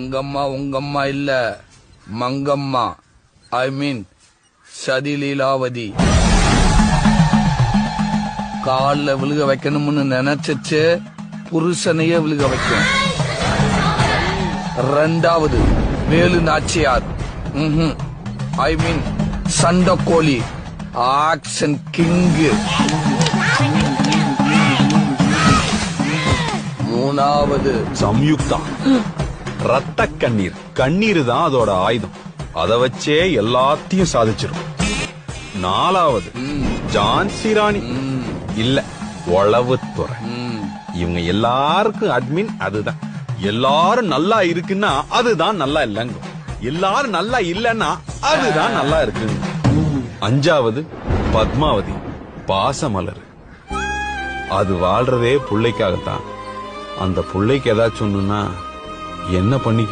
உங்கம்மா உங்கம்மா இல்ல, மங்கம்மா. ஐ மீன் சதிலீலாவதி. கால்ல விழுக வைக்கணும்னு நினைச்சச்சு புருஷனையே விழுக வைக்கும். ரெண்டாவது வேலு நாச்சியார். ஐ மீன் சண்டக்கோழி, ஆக்ஷன் கிங்கு. மூணாவது சம்யுக்தா, ரத்த கண்ணீர். கண்ணீர் தான் அதோட ஆயுதம். அத வச்சே எல்லாத்தையும் சாதிச்சிரும். நாலாவது ஜான்சி ராணி, இல்ல உளவுத்துறை. இவங்க எல்லாருக்கும் அட்மின் அதுதான். எல்லாரும் நல்லா இருக்குன்னா அதுதான் நல்லா இல்லைங்க, எல்லாரும் நல்லா இல்லன்னா அதுதான் நல்லா இருக்குங்க. அஞ்சாவது பத்மாவதி, பாசமலர். அது வாழ்றதே புள்ளைக்காகத்தான். அந்த புள்ளைக்கு ஏதாச்சும் ஒண்ணுன்னா என்ன பண்ணிக்கும்?